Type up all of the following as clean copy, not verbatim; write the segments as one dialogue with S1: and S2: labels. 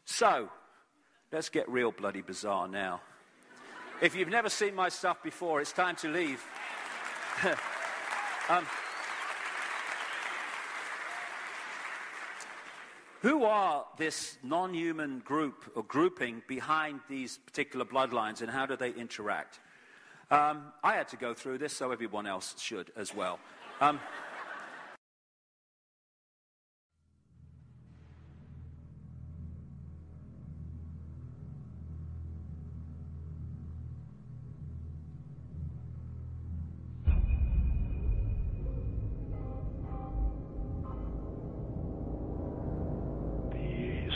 S1: So, let's get real bloody bizarre now. If you've never seen my stuff before, it's time to leave. Who are this non-human group or grouping behind these particular bloodlines, and how do they interact? I had to go through this, so everyone else should as well.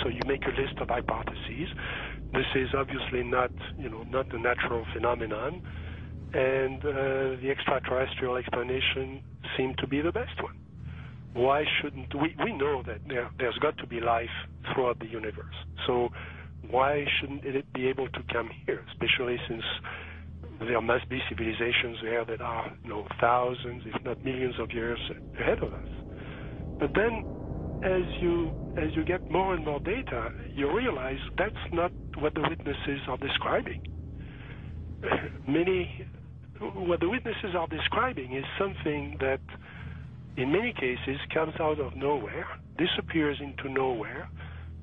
S2: So you make a list of hypotheses. This is obviously not a natural phenomenon, and the extraterrestrial explanation seemed to be the best one. Why shouldn't we know that there's got to be life throughout the universe? So why shouldn't it be able to come here, especially since there must be civilizations there that are thousands, if not millions of years ahead of us? But then, as you get more and more data, you realize that's not what the witnesses are describing. What the witnesses are describing is something that, in many cases, comes out of nowhere, disappears into nowhere.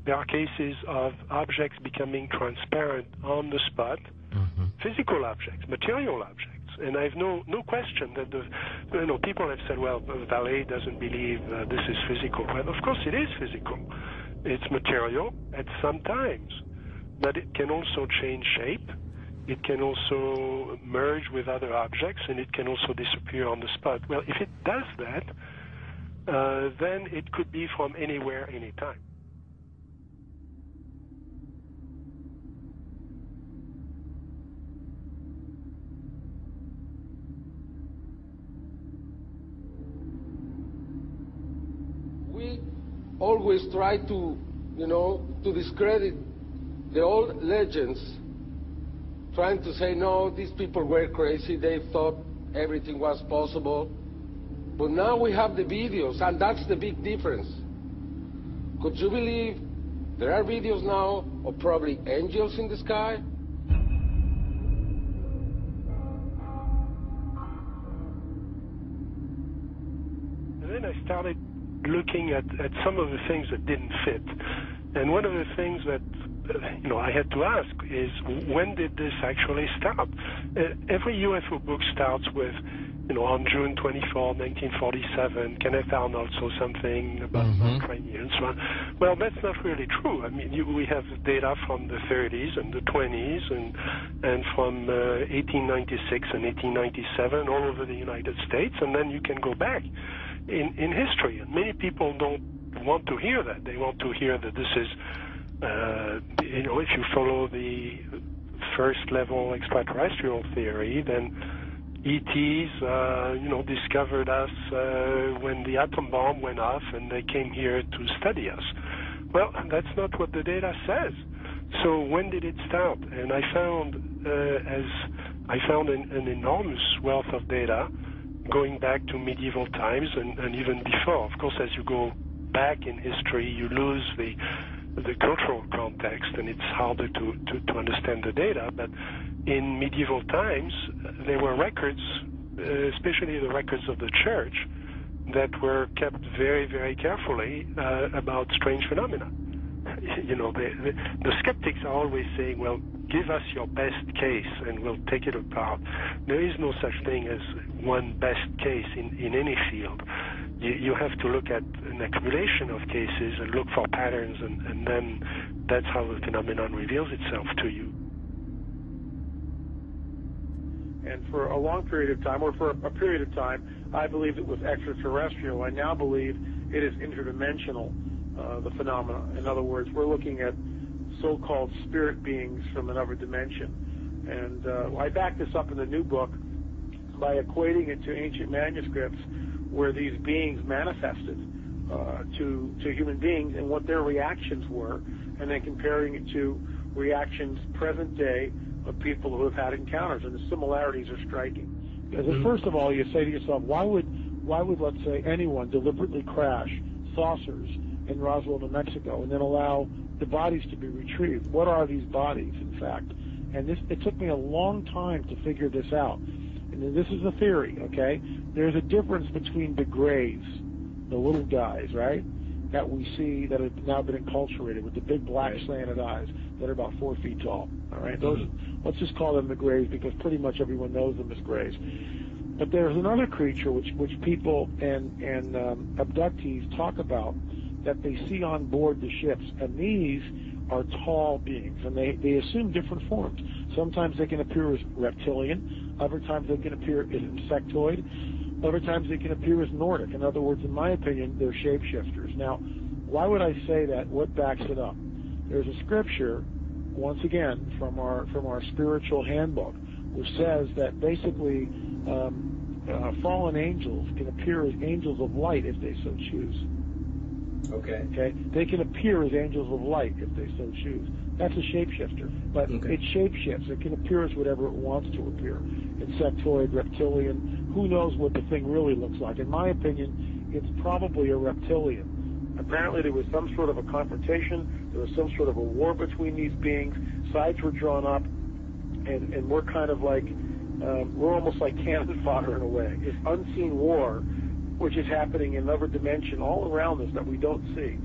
S2: There are cases of objects becoming transparent on the spot, physical objects, material objects. And I have no question that people have said, well, Vallée doesn't believe this is physical. Well, of course it is physical. It's material at some times, but it can also change shape. It can also merge with other objects, and it can also disappear on the spot. Well, if it does that, then it could be from anywhere, anytime.
S3: We always try to, to discredit the old legends, trying to say, no, these people were crazy, they thought everything was possible. But now we have the videos, and that's the big difference. Could you believe there are videos now of probably angels in the sky?
S2: And then I started looking at some of the things that didn't fit. And one of the things that I had to ask is, when did this actually start? Every UFO book starts with, on June 24, 1947, Kenneth Arnold saw something about Ukrainians. Well, that's not really true. I mean, we have data from the 30s and the 20s and from 1896 and 1897 all over the United States, and then you can go back in history. And many people don't want to hear that. They want to hear that this is, if you follow the first level extraterrestrial theory, then ETs, discovered us when the atom bomb went off and they came here to study us. Well, that's not what the data says. So when did it start? And I found an enormous wealth of data going back to medieval times and even before. Of course, as you go back in history, you lose the cultural context, and it's harder to understand the data. But in medieval times, there were records, especially the records of the church, that were kept very, very carefully about strange phenomena. The skeptics are always saying, well, give us your best case and we'll take it apart. There is no such thing as one best case in any field. You have to look at an accumulation of cases and look for patterns, and then that's how the phenomenon reveals itself to you.
S4: And for a long period of time, or for a period of time, I believed it was extraterrestrial. I now believe it is interdimensional, the phenomena. In other words, we're looking at so-called spirit beings from another dimension. And I back this up in the new book by equating it to ancient manuscripts where these beings manifested to human beings and what their reactions were, and then comparing it to reactions present day of people who have had encounters, and the similarities are striking.
S5: First of all, you say to yourself, why would let's say anyone deliberately crash saucers
S4: in Roswell, New Mexico, and then allow the bodies to be retrieved. What are these bodies, in fact? And it took me a long time to figure this out. And this is a theory, okay? There's a difference between the grays, the little guys, right, that we see that have now been enculturated with the big black slanted eyes that are about 4 feet tall, all right? Those, let's just call them the grays because pretty much everyone knows them as grays. But there's another creature which people and abductees talk about that they see on board the ships, and these are tall beings, and they assume different forms. Sometimes they can appear as reptilian, other times they can appear as insectoid, other times they can appear as Nordic. In other words, in my opinion, they're shapeshifters. Now, why would I say that? What backs it up? There's a scripture, once again, from our spiritual handbook, which says that basically fallen angels can appear as angels of light if they so choose. Okay. They can appear as angels of light if they so choose. That's a shapeshifter, but it shapeshifts. It can appear as whatever it wants to appear. Insectoid, reptilian, who knows what the thing really looks like. In my opinion, it's probably a reptilian.
S2: Apparently there was some sort of a confrontation, there was some sort of a war between these beings, sides were drawn up, and we're kind of like, we're almost like cannon fodder in a way. This unseen war, which is happening in another dimension all around us that we don't see.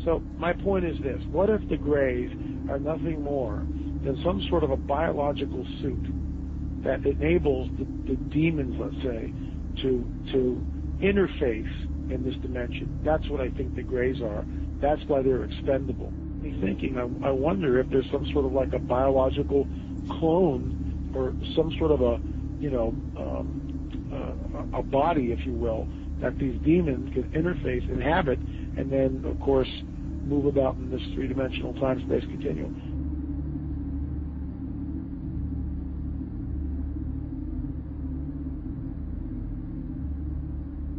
S2: So my point is this: what if the Greys are nothing more than some sort of a biological suit that enables the demons, let's say, to interface in this dimension? That's what I think the Greys are. That's why they're expendable. Me thinking, I wonder if there's some sort of like a biological clone or some sort of a body, if you will, that these demons can interface, inhabit, and then, of course, move about in this three-dimensional time-space continuum.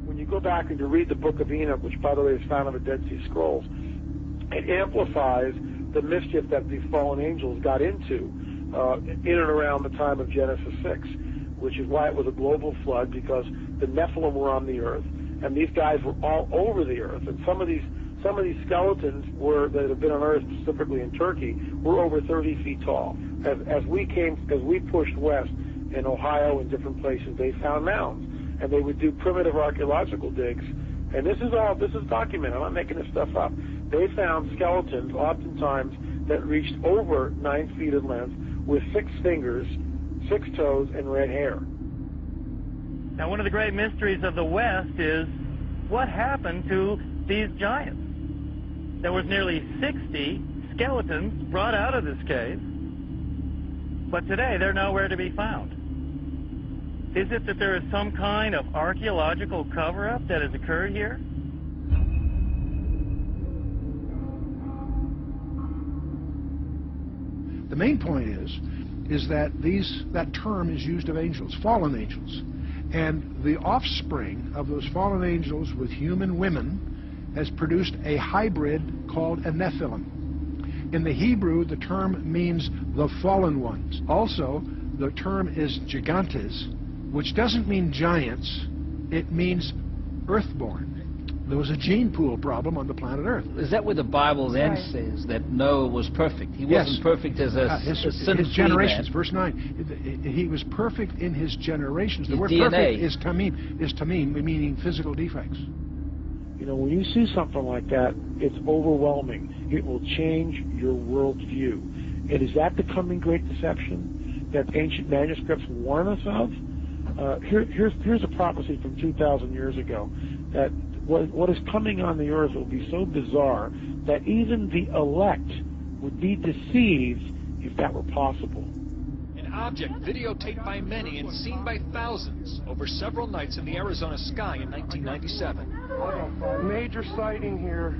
S2: When you go back and you read the Book of Enoch, which, by the way, is found in the Dead Sea Scrolls, it amplifies the mischief that these fallen angels got into in and around the time of Genesis 6, which is why it was a global flood, because the Nephilim were on the earth, and these guys were all over the earth, and some of these skeletons that have been unearthed, specifically in Turkey, were over 30 feet tall. As we pushed west in Ohio and different places, they found mounds, and they would do primitive archaeological digs. And this is documented. I'm not making this stuff up. They found skeletons, oftentimes, that reached over 9 feet in length, with 6 fingers, 6 toes, and red hair.
S5: Now, one of the great mysteries of the West is what happened to these giants. There was nearly 60 skeletons brought out of this cave, but today they're nowhere to be found. Is it that there is some kind of archaeological cover-up that has occurred here?
S6: The main point is that that term is used of angels, fallen angels. And the offspring of those fallen angels with human women has produced a hybrid called a Nephilim. In the Hebrew, the term means the fallen ones. Also, the term is gigantes, which doesn't mean giants, it means earthborn. There was a gene pool problem on the planet Earth.
S7: Is that where the Bible then says that Noah was perfect? He wasn't perfect as his
S6: generations.
S7: Man.
S6: Verse 9. He was perfect in his generations. The word
S7: DNA.
S6: perfect is tamim, meaning physical defects.
S4: You know, when you see something like that, it's overwhelming. It will change your worldview. And is that the coming great deception that ancient manuscripts warn us of? Here's a prophecy from 2,000 years ago, that what is coming on the earth will be so bizarre that even the elect would be deceived if that were possible.
S8: An object videotaped by many and seen by thousands over several nights in the Arizona sky in 1997.
S2: Major sighting here.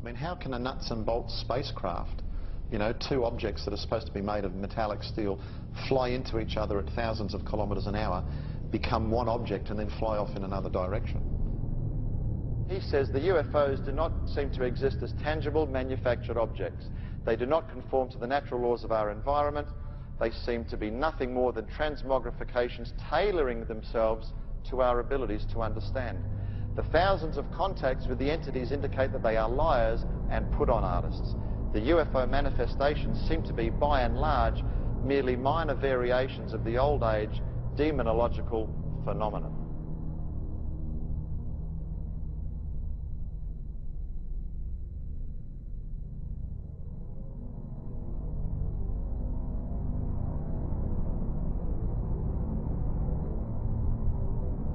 S9: I mean, how can a nuts and bolts spacecraft, you know, two objects that are supposed to be made of metallic steel, fly into each other at thousands of kilometres an hour, become one object and then fly off in another direction? He says the UFOs do not seem to exist as tangible, manufactured objects. They do not conform to the natural laws of our environment. They seem to be nothing more than transmogrifications tailoring themselves to our abilities to understand. The thousands of contacts with the entities indicate that they are liars and put-on artists. The UFO manifestations seem to be, by and large, merely minor variations of the old-age demonological phenomenon.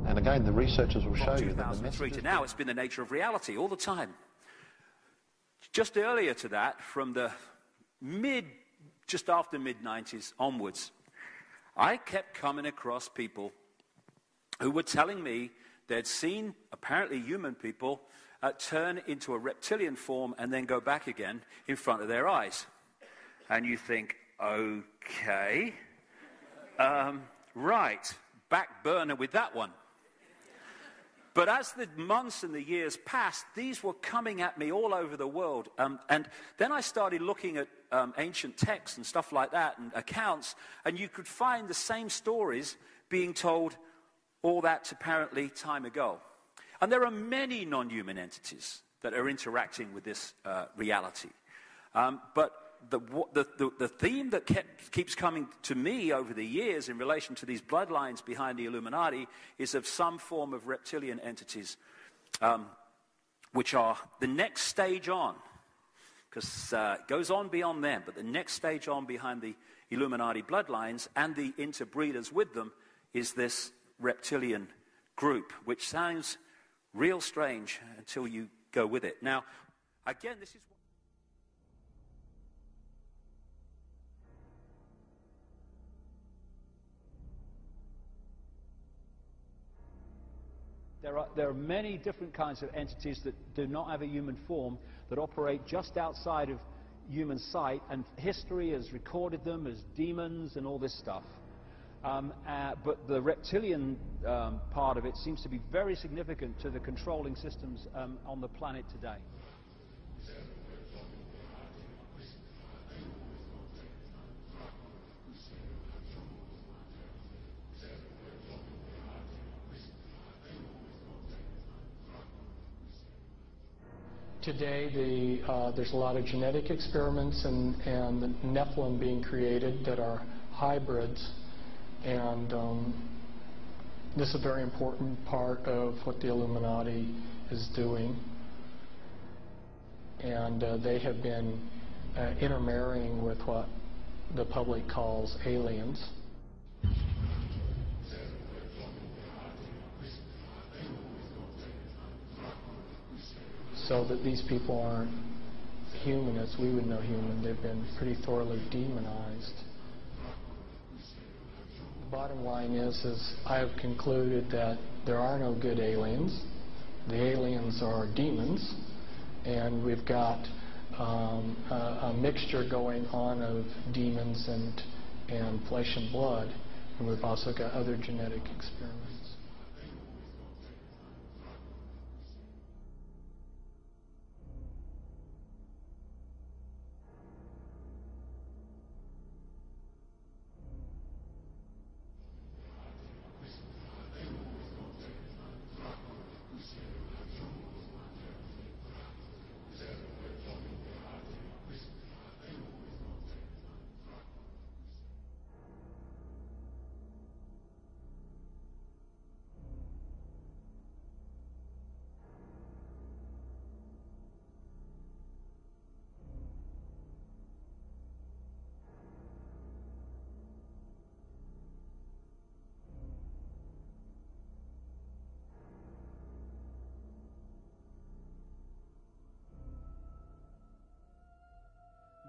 S9: And again, the researchers will show you that the messages...
S1: to now, it's been the nature of reality all the time. Just earlier to that, from the just after mid-90s onwards, I kept coming across people who were telling me they'd seen, apparently human people, turn into a reptilian form and then go back again in front of their eyes. And you think, okay, right, back burner with that one. But as the months and the years passed, these were coming at me all over the world. And then I started looking at ancient texts and stuff like that, and accounts, and you could find the same stories being told all that apparently time ago. And there are many non-human entities that are interacting with this reality. But the theme that keeps coming to me over the years in relation to these bloodlines behind the Illuminati is of some form of reptilian entities, which are the next stage on, because it goes on beyond them, but the next stage on behind the Illuminati bloodlines and the interbreeders with them is this reptilian group, which sounds real strange until you go with it. Now, again, this is...
S10: There are many different kinds of entities that do not have a human form, that operate just outside of human sight, and history has recorded them as demons and all this stuff. But the reptilian part of it seems to be very significant to the controlling systems on the planet today.
S11: Today, there's a lot of genetic experiments and the Nephilim being created that are hybrids, and this is a very important part of what the Illuminati is doing. And they have been intermarrying with what the public calls aliens. So that these people aren't human as we would know human. They've been pretty thoroughly demonized. The bottom line is I have concluded that there are no good aliens. The aliens are demons, and we've got a mixture going on of demons and flesh and blood, and we've also got other genetic experiments.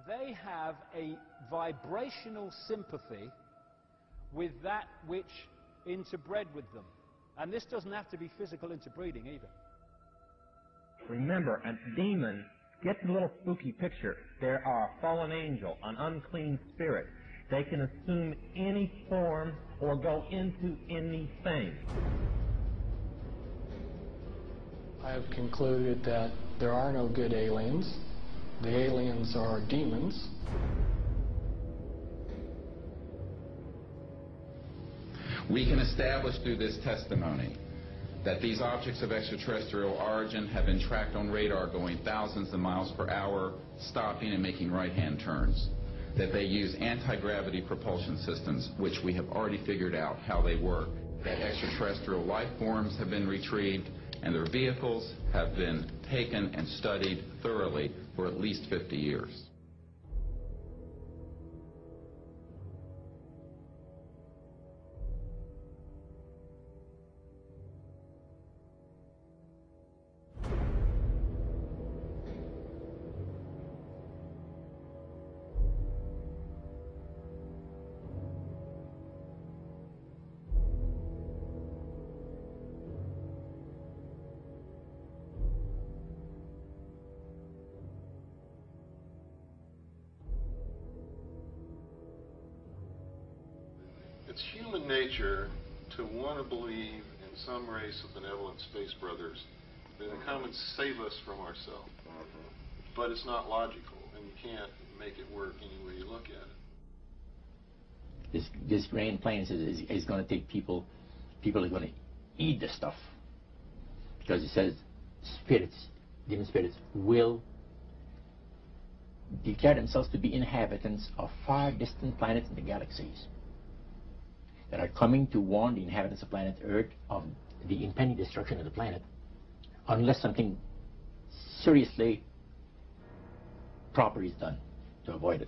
S10: They have a vibrational sympathy with that which interbred with them. And this doesn't have to be physical interbreeding either.
S12: Remember, a demon Get the little spooky picture. There are a fallen angel, an unclean spirit. They can assume any form or go into anything.
S11: I have concluded that there are no good aliens. The aliens are demons.
S13: We can establish through this testimony that these objects of extraterrestrial origin have been tracked on radar going thousands of miles per hour, stopping and making right-hand turns. That they use anti-gravity propulsion systems, which we have already figured out how they work. That extraterrestrial life forms have been retrieved, and their vehicles have been taken and studied thoroughly for at least 50 years.
S14: It's human nature to want to believe in some race of benevolent space brothers that will come and save us from ourselves. But it's not logical, and you can't make it work any way you look at it.
S15: This grand plan is going to take people are going to eat the stuff. Because it says spirits, demon spirits, will declare themselves to be inhabitants of far distant planets in the galaxies that are coming to warn the inhabitants of planet Earth of the impending destruction of the planet unless something seriously proper is done to avoid it.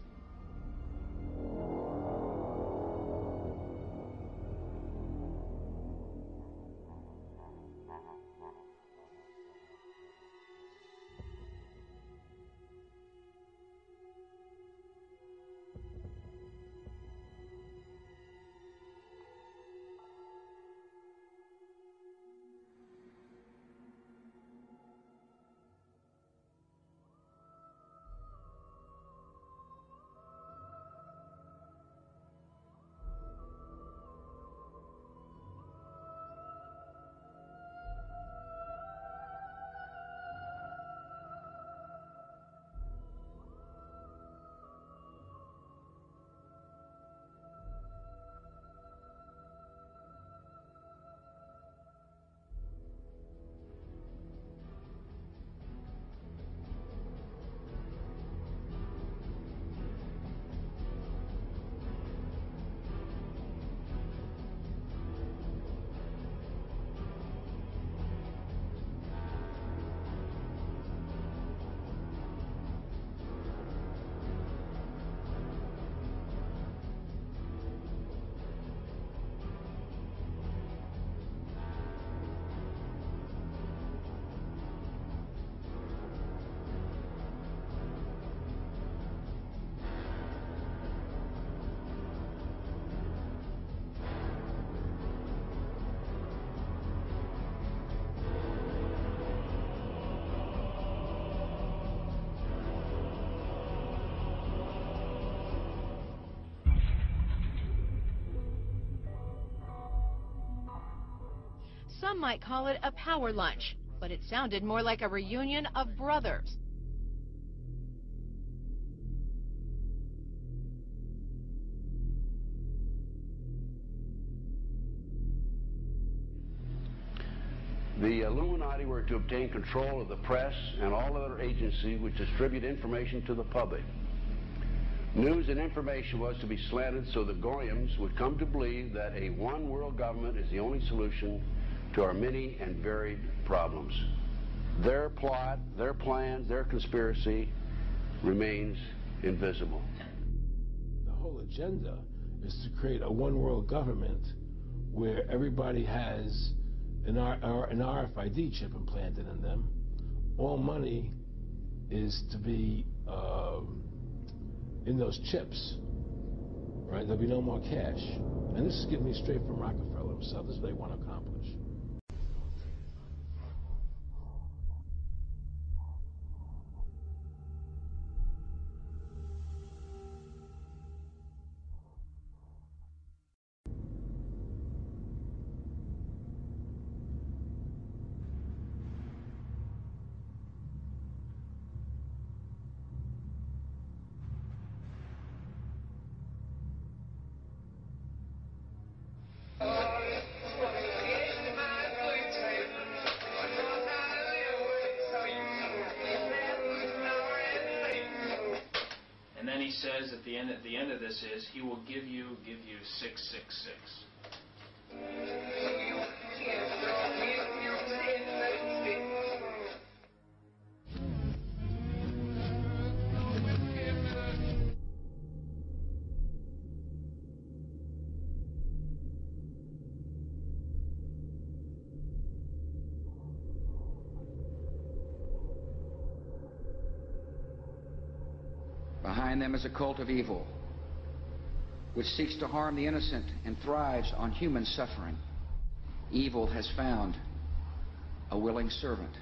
S16: Some might call it a power lunch, but it sounded more like a reunion of brothers.
S17: The Illuminati were to obtain control of the press and all other agencies which distribute information to the public. News and information was to be slanted so the Goyams would come to believe that a one-world government is the only solution to our many and varied problems. Their plot, their plans, their conspiracy remains invisible.
S18: The whole agenda is to create a one-world government where everybody has an RFID chip implanted in them. All money is to be in those chips, right? There'll be no more cash. And this is getting me straight from Rockefeller himself. This is what they want to accomplish.
S19: says at the end of this is, he will give you 666.
S20: Behind them is a cult of evil, which seeks to harm the innocent and thrives on human suffering. Evil has found a willing servant.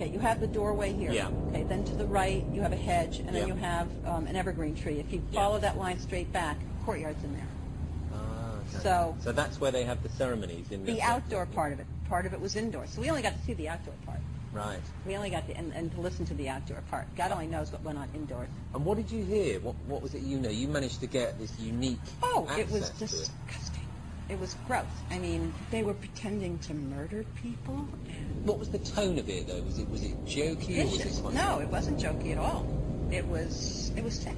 S21: Okay, you have the doorway here.
S22: Yeah.
S21: Okay, then to the right you have a hedge, and then
S22: Yeah.
S21: you have an evergreen tree. If you follow that line straight back, courtyard's in there.
S22: Okay.
S21: So
S22: that's where they have the ceremonies in
S21: the outdoor part of it. Part of it was indoors. So we only got to see the outdoor part.
S22: Right.
S21: We only got to, and to listen to the outdoor part. God only knows what went on indoors.
S22: And what did you hear? What was it you know? You managed to get this unique
S21: It was
S22: access to it.
S21: disgusting. It was gross. I mean, they were pretending to murder people.
S22: What was the tone of it, though? Was it jokey? Or was it quite
S21: No, it wasn't jokey at all. It was sick.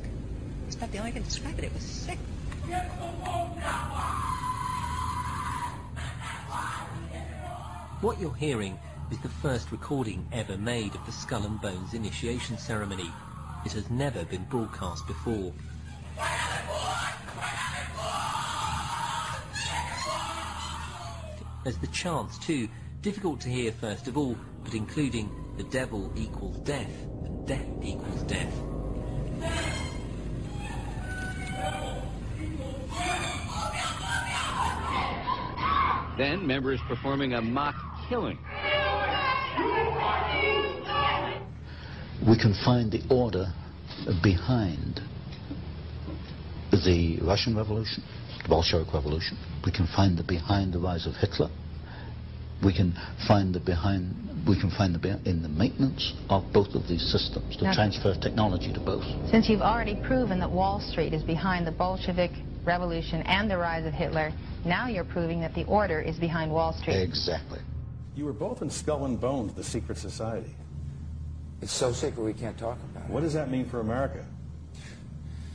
S21: It's about the only way I can describe it. It was sick.
S22: What you're hearing is the first recording ever made of the Skull and Bones initiation ceremony. It has never been broadcast before. There's the chants too, difficult to hear first of all, but including the devil equals death and death equals death.
S23: Then members performing a mock killing.
S24: We can find the order behind the Russian Revolution, the Bolshevik Revolution. We can find behind the rise of Hitler. We can find in the maintenance of both of these systems, to transfer technology to both.
S25: Since you've already proven that Wall Street is behind the Bolshevik Revolution and the rise of Hitler, now you're proving that the order is behind Wall Street.
S24: Exactly.
S26: You were both in Skull and Bones, the secret society.
S27: It's so secret we can't talk about it.
S26: What does that mean for America?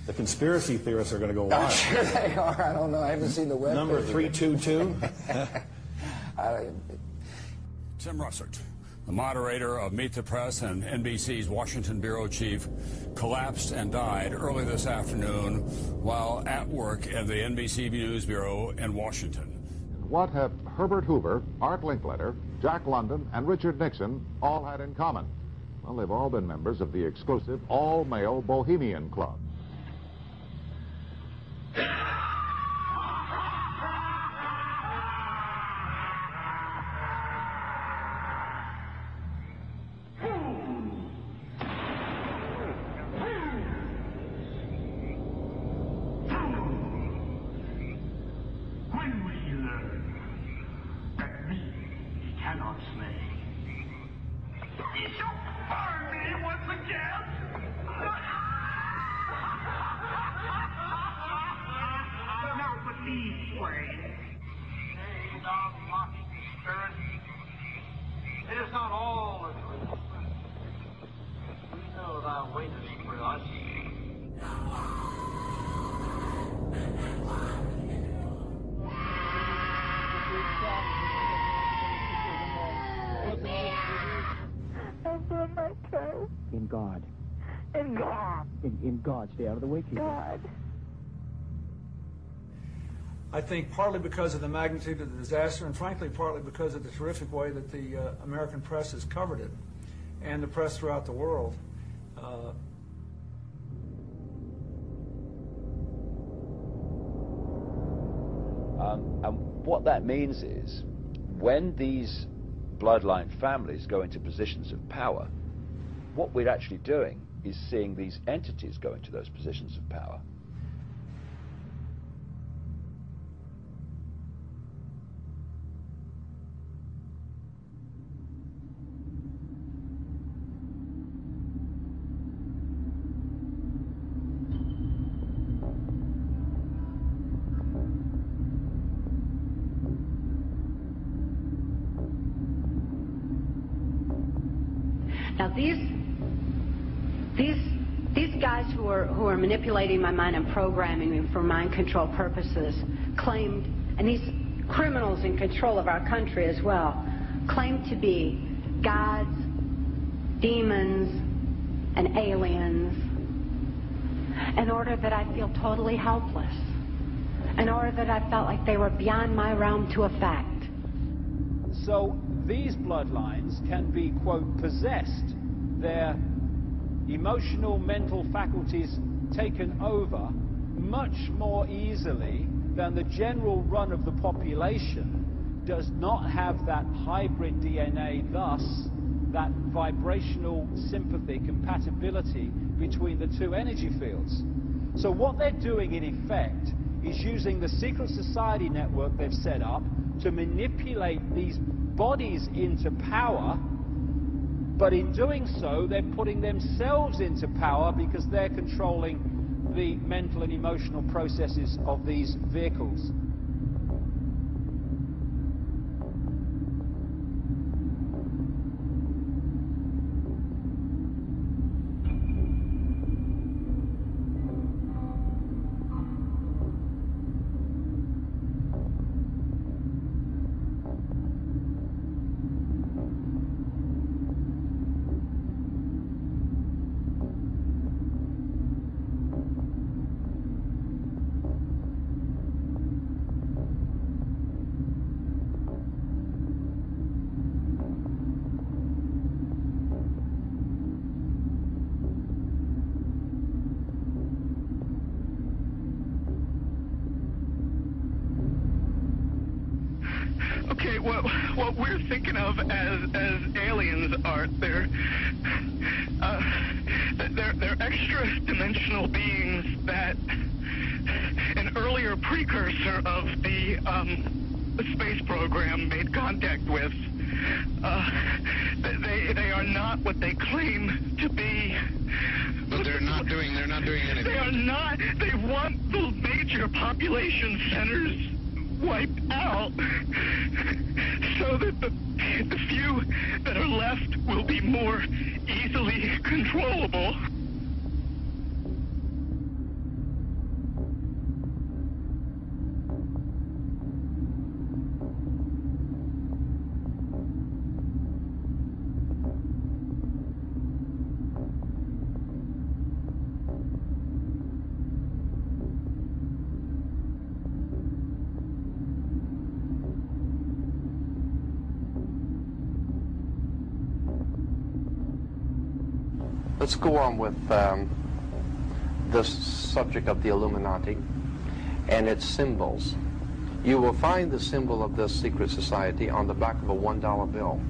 S26: The conspiracy theorists are going to go wild.
S27: I'm sure they are. I don't know. I haven't seen the web.
S26: Number 322?
S28: Tim Russert, the moderator of Meet the Press and NBC's Washington bureau chief, collapsed and died early this afternoon while at work at the NBC News Bureau in Washington.
S29: What have Herbert Hoover, Art Linkletter, Jack London, and Richard Nixon all had in common? Well, they've all been members of the exclusive all-male Bohemian Club.
S1: In God.
S2: In God.
S1: In God. Stay out of the way, Keith.
S2: God.
S3: I think partly because of the magnitude of the disaster, and frankly partly because of the terrific way that the American press has covered it, and the press throughout the world.
S10: And what that means is, when these bloodline families go into positions of power, what we're actually doing is seeing these entities go into those positions of power.
S4: Now these guys who are manipulating my mind and programming me for mind control purposes claimed, and these criminals in control of our country as well, claimed to be gods, demons, and aliens, in order that I feel totally helpless, in order that I felt like they were beyond my realm to affect.
S10: So these bloodlines can be, quote, possessed, their emotional, mental faculties taken over much more easily than the general run of the population does not have that hybrid DNA, thus that vibrational sympathy, compatibility between the two energy fields. So what they're doing in effect is using the secret society network they've set up to manipulate these bodies into power, but in doing so they're putting themselves into power because they're controlling the mental and emotional processes of these vehicles.
S2: Okay, what we're thinking of as aliens are they're extra-dimensional beings that an earlier precursor of the space program made contact with. They are not what they claim to be.
S5: But they're not doing anything.
S2: They are not. They want the major population centers wiped out so that the few that are left will be more easily controllable.
S6: Let's go on with this subject of the Illuminati and its symbols. You will find the symbol of this secret society on the back of a $1 bill.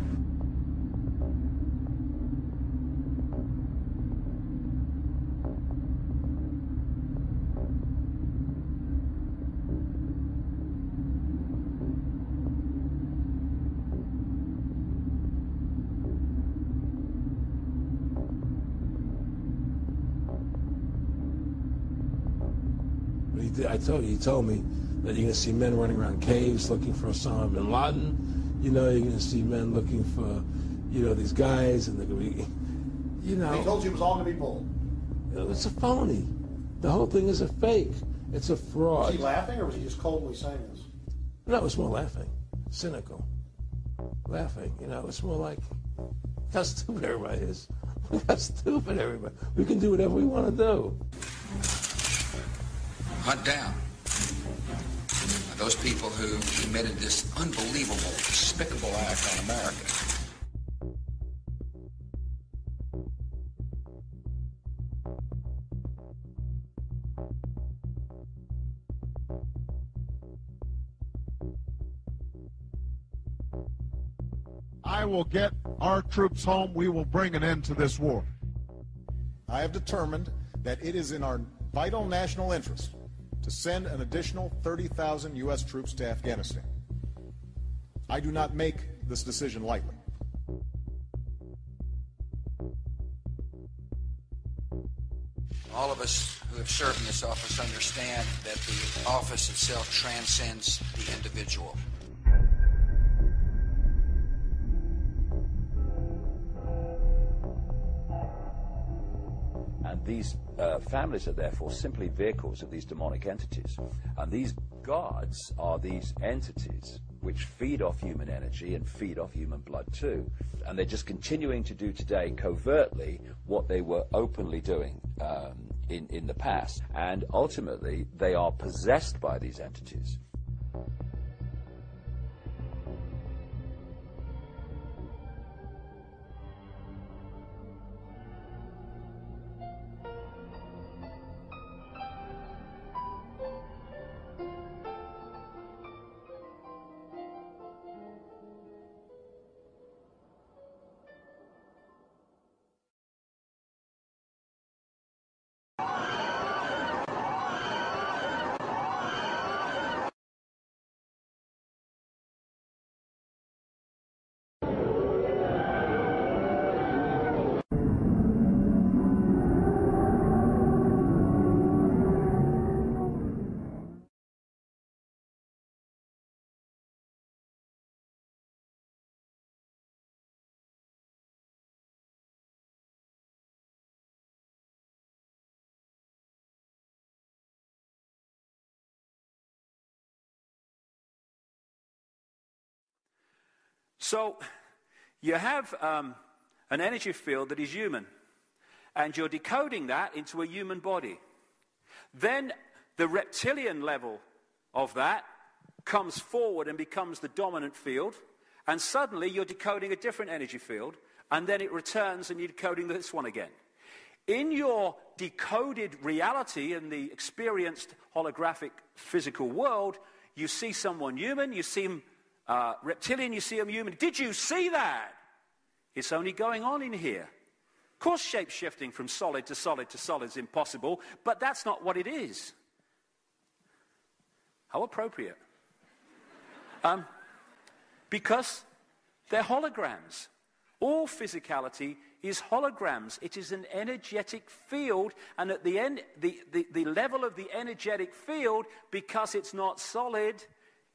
S18: He told me that you're going to see men running around caves looking for Osama bin Laden. You know, you're going to see men looking for, these guys, and they're going to be,
S26: He told you it was all going to be bull.
S18: It's a phony. The whole thing is a fake. It's a fraud.
S26: Was he laughing, or was he just coldly saying this?
S18: No, it's more laughing. Cynical. Laughing. You know, it's more like how stupid everybody is. How stupid everybody. We can do whatever we want to do.
S20: Hunt down those people who committed this unbelievable, despicable act on America.
S29: I will get our troops home. We will bring an end to this war.
S26: I have determined that it is in our vital national interest to send an additional 30,000 U.S. troops to Afghanistan. I do not make this decision lightly.
S20: All of us who have served in this office understand that the office itself transcends the individual.
S7: And these families are therefore simply vehicles of these demonic entities. And these gods are these entities which feed off human energy and feed off human blood too. And they're just continuing to do today covertly what they were openly doing in the past. And ultimately, they are possessed by these entities.
S10: So you have an energy field that is human, and you're decoding that into a human body. Then the reptilian level of that comes forward and becomes the dominant field, and suddenly you're decoding a different energy field, and then it returns and you're decoding this one again. In your decoded reality in the experienced holographic physical world, you see someone human, you see him reptilian, you see him human. Did you see that? It's only going on in here. Of course, shape-shifting from solid to solid to solid is impossible, but that's not what it is. How appropriate. Because they're holograms. All physicality is holograms. It is an energetic field, and at the end, the level of the energetic field, because it's not solid,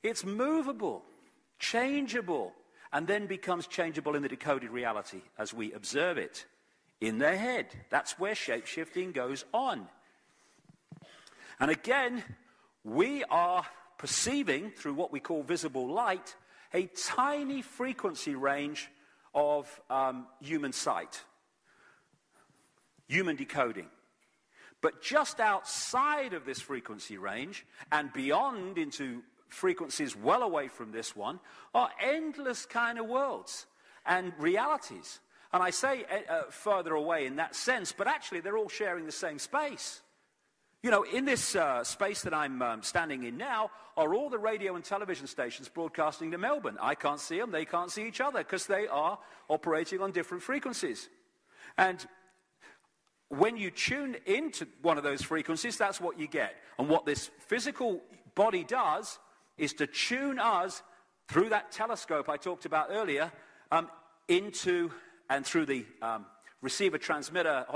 S10: it's movable, changeable, and then becomes changeable in the decoded reality as we observe it in their head. That's where shape-shifting goes on. And again, we are perceiving, through what we call visible light, a tiny frequency range of human sight, human decoding. But just outside of this frequency range and beyond into frequencies well away from this one are endless kind of worlds and realities. And I say further away in that sense, but actually they're all sharing the same space. You know, in this space that I'm standing in now are all the radio and television stations broadcasting to Melbourne. I can't see them, they can't see each other, because they are operating on different frequencies. And when you tune into one of those frequencies, that's what you get. And what this physical body does is to tune us through that telescope I talked about earlier into and through the receiver-transmitter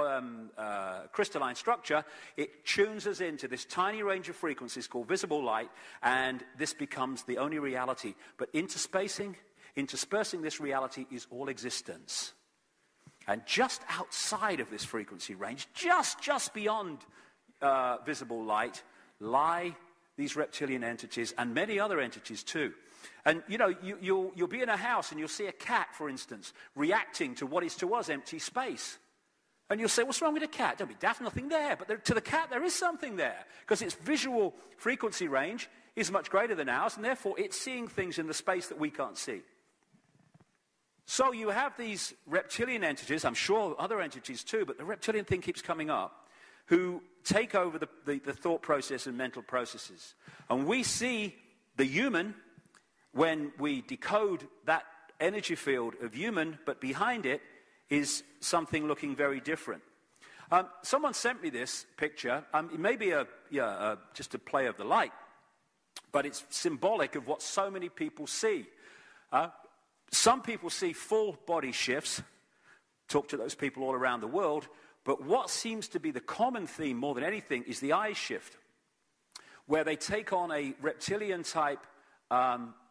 S10: crystalline structure. It tunes us into this tiny range of frequencies called visible light, and this becomes the only reality. But interspersing this reality is all existence.
S7: And just outside of this frequency range, just beyond visible light, lie these reptilian entities and many other entities too. And, you know, you'll be in a house and you'll see a cat, for instance, reacting to what is to us empty space. And you'll say, what's wrong with a cat? Don't be daft, nothing there. But to the cat, there is something there. Because its visual frequency range is much greater than ours, and therefore it's seeing things in the space that we can't see. So you have these reptilian entities, I'm sure other entities too, but the reptilian thing keeps coming up, who take over the thought process and mental processes. And we see the human when we decode that energy field of human, but behind it is something looking very different. Someone sent me this picture. It may be just a play of the light, but it's symbolic of what so many people see. Some people see full body shifts. Talk to those people all around the world. But what seems to be the common theme more than anything is the eye shift, where they take on a reptilian type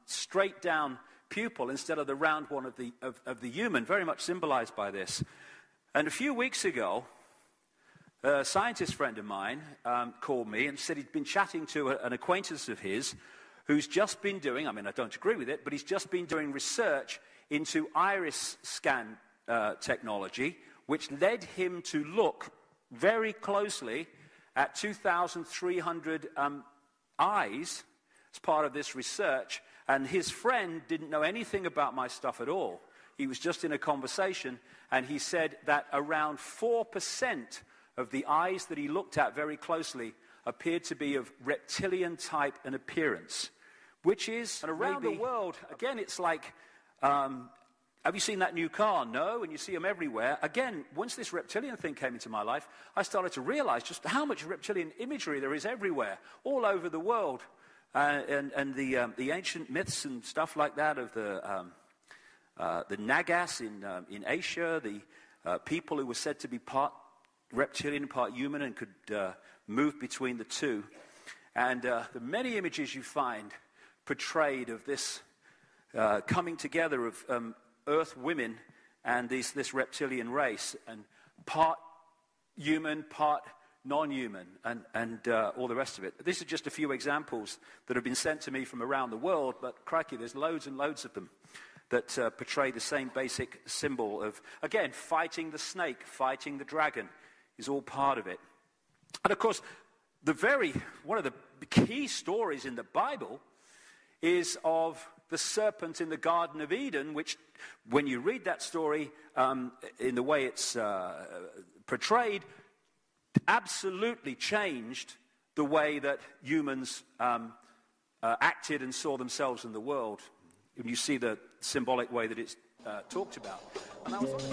S7: straight down pupil instead of the round one of the human, very much symbolized by this. And a few weeks ago, a scientist friend of mine called me and said he'd been chatting to an acquaintance of his who's just been doing, I mean, I don't agree with it, but he's just been doing research into iris scan technology, which led him to look very closely at 2,300 eyes as part of this research. And his friend didn't know anything about my stuff at all. He was just in a conversation, and he said that around 4% of the eyes that he looked at very closely appeared to be of reptilian type and appearance, which is, and around the world, again, it's like, have you seen that new car? No, and you see them everywhere. Again, once this reptilian thing came into my life, I started to realize just how much reptilian imagery there is everywhere, all over the world. And the ancient myths and stuff like that of the Nagas in Asia, the people who were said to be part reptilian, part human, and could move between the two. And the many images you find portrayed of this coming together of Earth women and this reptilian race, and part human, part non-human, and all the rest of it. These are just a few examples that have been sent to me from around the world, but crikey, there's loads and loads of them that portray the same basic symbol of, again, fighting the snake, fighting the dragon is all part of it. And of course, one of the key stories in the Bible is of the serpent in the Garden of Eden, which, when you read that story in the way it's portrayed, absolutely changed the way that humans acted and saw themselves in the world. When you see the symbolic way that it's talked about. And that was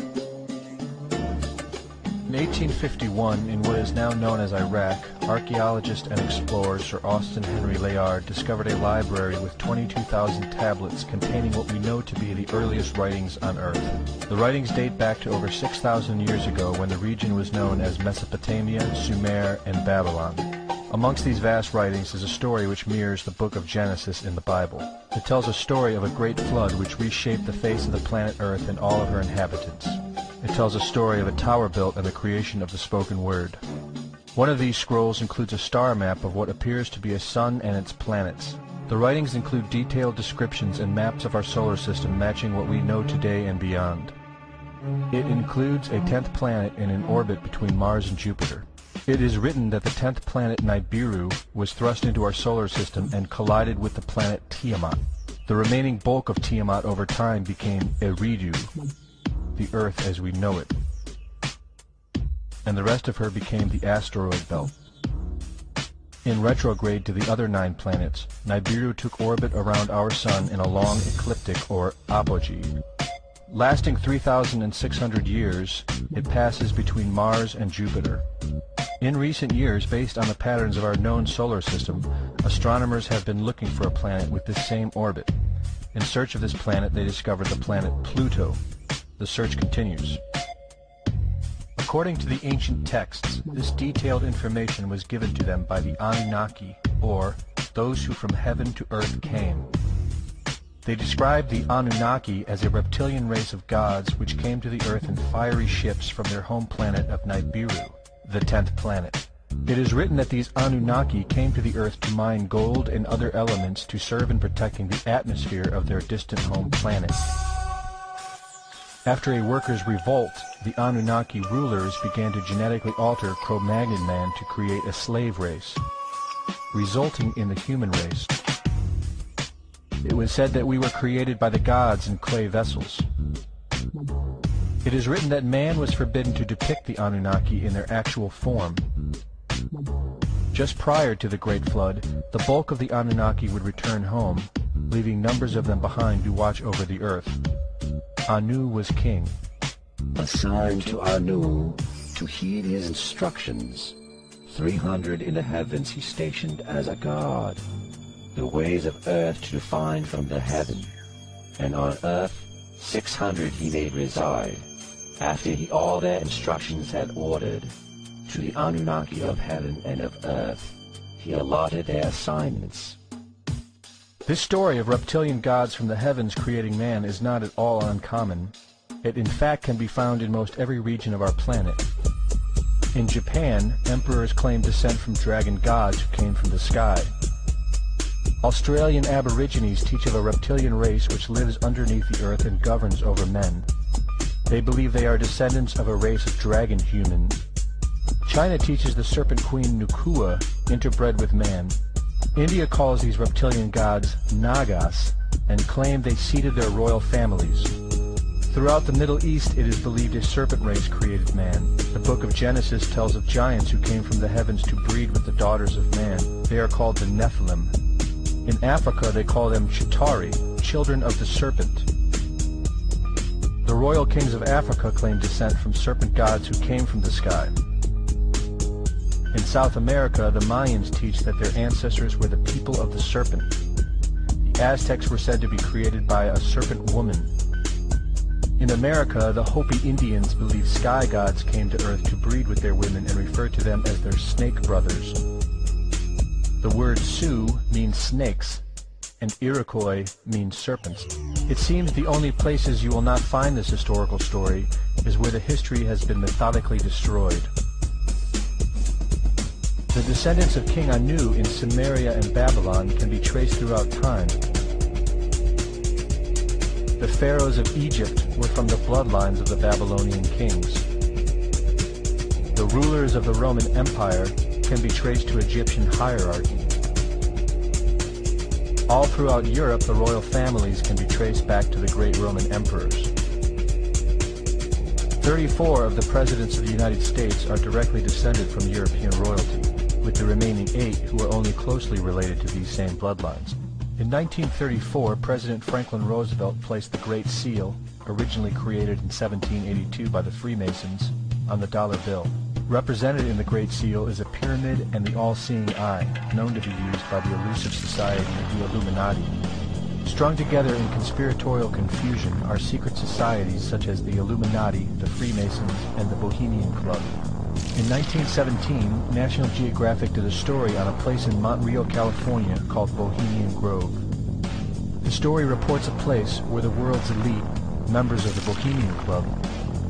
S8: in 1851, in what is now known as Iraq, archaeologist and explorer Sir Austin Henry Layard discovered a library with 22,000 tablets containing what we know to be the earliest writings on Earth. The writings date back to over 6,000 years ago, when the region was known as Mesopotamia, Sumer, and Babylon. Amongst these vast writings is a story which mirrors the book of Genesis in the Bible. It tells a story of a great flood which reshaped the face of the planet Earth and all of her inhabitants. It tells a story of a tower built and the creation of the spoken word. One of these scrolls includes a star map of what appears to be a sun and its planets. The writings include detailed descriptions and maps of our solar system matching what we know today and beyond. It includes a 10th planet in an orbit between Mars and Jupiter. It is written that the 10th planet Nibiru was thrust into our solar system and collided with the planet Tiamat. The remaining bulk of Tiamat over time became Eridu, the Earth as we know it, and the rest of her became the asteroid belt. In retrograde to the other 9 planets, Nibiru took orbit around our Sun in a long ecliptic or apogee. Lasting 3,600 years, it passes between Mars and Jupiter. In recent years, based on the patterns of our known solar system, astronomers have been looking for a planet with this same orbit. In search of this planet, they discovered the planet Pluto. The search continues. According to the ancient texts, this detailed information was given to them by the Anunnaki, or those who from heaven to earth came. They described the Anunnaki as a reptilian race of gods which came to the Earth in fiery ships from their home planet of Nibiru, the 10th planet. It is written that these Anunnaki came to the Earth to mine gold and other elements to serve in protecting the atmosphere of their distant home planet. After a workers' revolt, the Anunnaki rulers began to genetically alter Cro-Magnon man to create a slave race, resulting in the human race. It was said that we were created by the gods in clay vessels. It is written that man was forbidden to depict the Anunnaki in their actual form. Just prior to the Great Flood, the bulk of the Anunnaki would return home, leaving numbers of them behind to watch over the earth. Anu was king.
S9: Assigned to Anu to heed his instructions. 300 in the heavens he stationed as a god. The ways of earth to define from the heaven. And on earth 600 he made reside. After he all their instructions had ordered, to the Anunnaki of heaven and of earth, he allotted their assignments.
S8: This story of reptilian gods from the heavens creating man is not at all uncommon. It in fact can be found in most every region of our planet. In Japan, emperors claim descent from dragon gods who came from the sky. Australian Aborigines teach of a reptilian race which lives underneath the earth and governs over men. They believe they are descendants of a race of dragon humans. China teaches the serpent queen Nukua interbred with man. India calls these reptilian gods Nagas and claim they seeded their royal families. Throughout the Middle East it is believed a serpent race created man. The book of Genesis tells of giants who came from the heavens to breed with the daughters of man. They are called the Nephilim. In Africa they call them Chitauri, children of the serpent. The royal kings of Africa claim descent from serpent gods who came from the sky. In South America, the Mayans teach that their ancestors were the people of the serpent. The Aztecs were said to be created by a serpent woman. In America, the Hopi Indians believe sky gods came to Earth to breed with their women and refer to them as their snake brothers. The word Sioux means snakes, and Iroquois means serpents. It seems the only places you will not find this historical story is where the history has been methodically destroyed. The descendants of King Anu in Sumeria and Babylon can be traced throughout time. The pharaohs of Egypt were from the bloodlines of the Babylonian kings. The rulers of the Roman Empire can be traced to Egyptian hierarchy. All throughout Europe, the royal families can be traced back to the great Roman emperors. 34 of the presidents of the United States are directly descended from European royalty, with the remaining 8 who are only closely related to these same bloodlines. In 1934, President Franklin Roosevelt placed the Great Seal, originally created in 1782 by the Freemasons, on the dollar bill. Represented in the Great Seal is a pyramid and the all-seeing eye, known to be used by the elusive society of the Illuminati. Strung together in conspiratorial confusion are secret societies such as the Illuminati, the Freemasons, and the Bohemian Club. In 1917, National Geographic did a story on a place in Montreal, California called Bohemian Grove. The story reports a place where the world's elite, members of the Bohemian Club,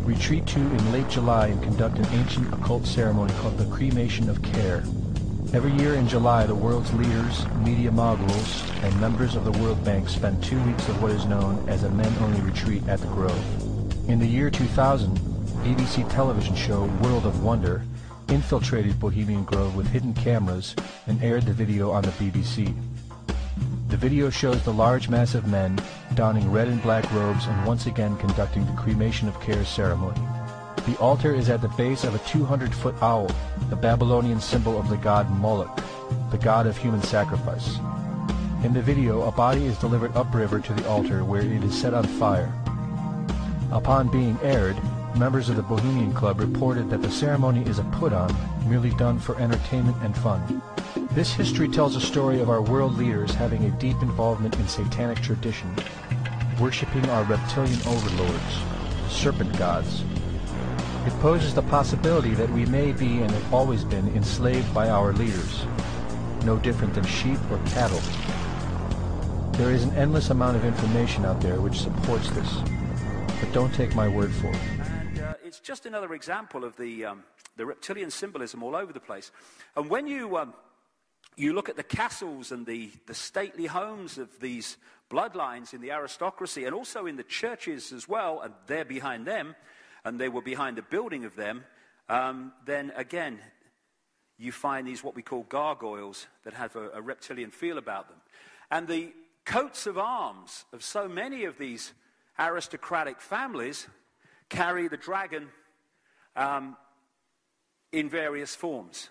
S8: retreat to in late July and conduct an ancient occult ceremony called the Cremation of Care. Every year in July, the world's leaders, media moguls, and members of the World Bank spend 2 weeks of what is known as a men-only retreat at the Grove. In the year 2000, BBC television show World of Wonder infiltrated Bohemian Grove with hidden cameras and aired the video on the BBC. The video shows the large mass of men donning red and black robes and once again conducting the Cremation of Care ceremony. The altar is at the base of a 200-foot owl, the Babylonian symbol of the god Moloch, the god of human sacrifice. In the video, a body is delivered upriver to the altar where it is set on fire. Upon being aired, members of the Bohemian Club reported that the ceremony is a put-on, merely done for entertainment and fun. This history tells a story of our world leaders having a deep involvement in satanic tradition, worshipping our reptilian overlords, serpent gods. It poses the possibility that we may be and have always been enslaved by our leaders, no different than sheep or cattle. There is an endless amount of information out there which supports this, but don't take my word for it.
S7: And it's just another example of the reptilian symbolism all over the place. And when you look at the castles and the stately homes of these bloodlines in the aristocracy, and also in the churches as well, and they're behind them, and they were behind the building of them, then again, you find these what we call gargoyles that have a reptilian feel about them. And the coats of arms of so many of these aristocratic families carry the dragon in various forms.